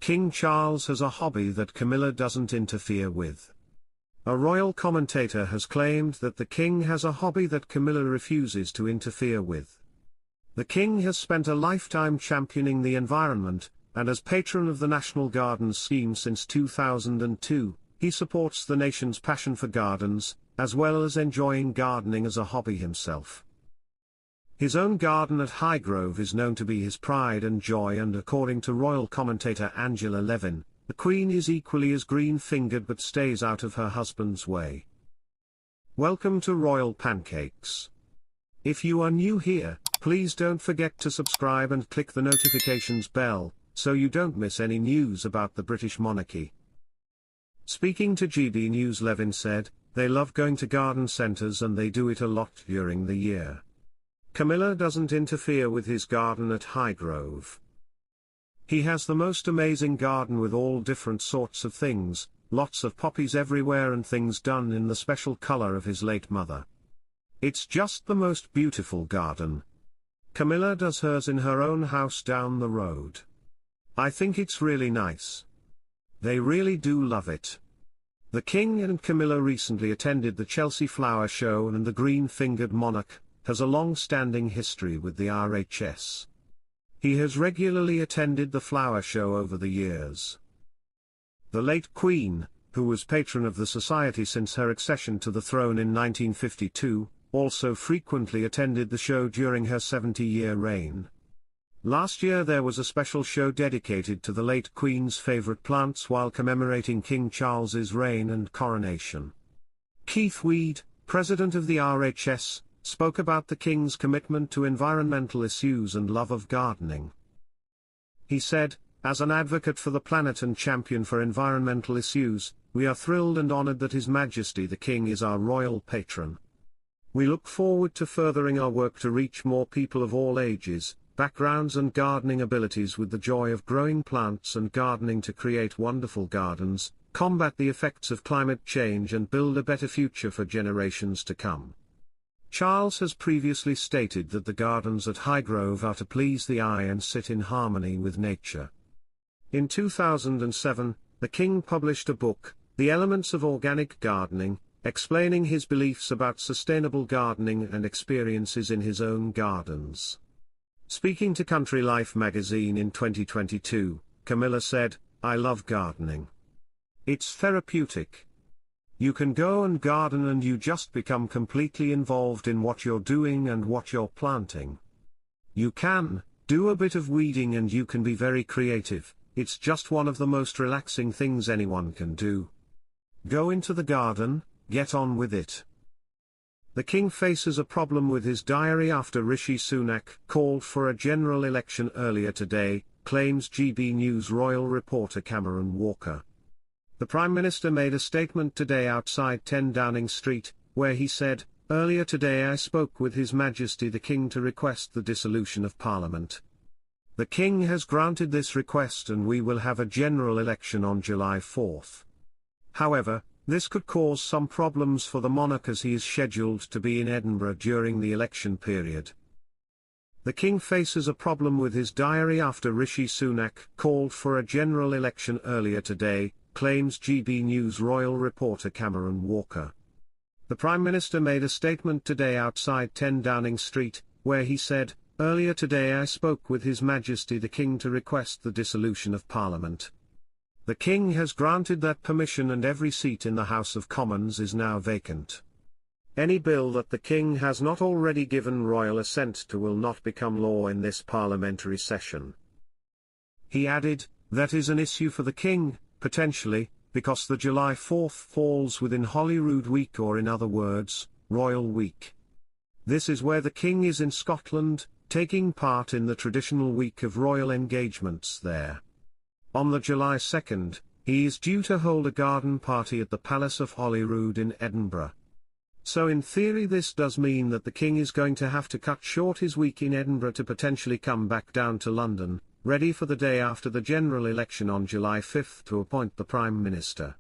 King Charles has a hobby that Camilla doesn't interfere with. A royal commentator has claimed that the king has a hobby that Camilla refuses to interfere with. The king has spent a lifetime championing the environment, and as patron of the National Gardens scheme since 2002, he supports the nation's passion for gardens, as well as enjoying gardening as a hobby himself. His own garden at Highgrove is known to be his pride and joy, and according to royal commentator Angela Levin, the Queen is equally as green-fingered but stays out of her husband's way. Welcome to Royal Pancakes. If you are new here, please don't forget to subscribe and click the notifications bell, so you don't miss any news about the British monarchy. Speaking to GB News Levin said, "They love going to garden centres and they do it a lot during the year. Camilla doesn't interfere with his garden at Highgrove. He has the most amazing garden with all different sorts of things, lots of poppies everywhere and things done in the special colour of his late mother. It's just the most beautiful garden. Camilla does hers in her own house down the road. I think it's really nice. They really do love it." The King and Camilla recently attended the Chelsea Flower Show, and the green-fingered monarch has a long-standing history with the RHS. He has regularly attended the flower show over the years. The late Queen, who was patron of the society since her accession to the throne in 1952, also frequently attended the show during her 70-year reign. Last year there was a special show dedicated to the late Queen's favourite plants while commemorating King Charles's reign and coronation. Keith Weed, president of the RHS, spoke about the King's commitment to environmental issues and love of gardening. He said, "As an advocate for the planet and champion for environmental issues, we are thrilled and honoured that His Majesty the King is our royal patron. We look forward to furthering our work to reach more people of all ages, backgrounds and gardening abilities with the joy of growing plants and gardening to create wonderful gardens, combat the effects of climate change and build a better future for generations to come." Charles has previously stated that the gardens at Highgrove are to please the eye and sit in harmony with nature. In 2007, the King published a book, The Elements of Organic Gardening, explaining his beliefs about sustainable gardening and experiences in his own gardens. Speaking to Country Life magazine in 2022, Camilla said, "I love gardening. It's therapeutic. You can go and garden and you just become completely involved in what you're doing and what you're planting. You can do a bit of weeding and you can be very creative. It's just one of the most relaxing things anyone can do. Go into the garden, get on with it." The King faces a problem with his diary after Rishi Sunak called for a general election earlier today, claims GB News royal reporter Cameron Walker. The Prime Minister made a statement today outside 10 Downing Street, where he said, "Earlier today I spoke with His Majesty the King to request the dissolution of Parliament. The King has granted this request and we will have a general election on July 4th. However, this could cause some problems for the monarch as he is scheduled to be in Edinburgh during the election period." The King faces a problem with his diary after Rishi Sunak called for a general election earlier today, claims GB News royal reporter Cameron Walker. The Prime Minister made a statement today outside 10 Downing Street, where he said, "Earlier today I spoke with His Majesty the King to request the dissolution of Parliament. The King has granted that permission and every seat in the House of Commons is now vacant. Any bill that the King has not already given royal assent to will not become law in this parliamentary session." He added, "That is an issue for the King, potentially, because the July 4th falls within Holyrood Week, or in other words, Royal Week. This is where the King is in Scotland, taking part in the traditional week of royal engagements there. On the July 2nd, he is due to hold a garden party at the Palace of Holyrood in Edinburgh. So in theory this does mean that the King is going to have to cut short his week in Edinburgh to potentially come back down to London, ready for the day after the general election on July 5th to appoint the Prime Minister."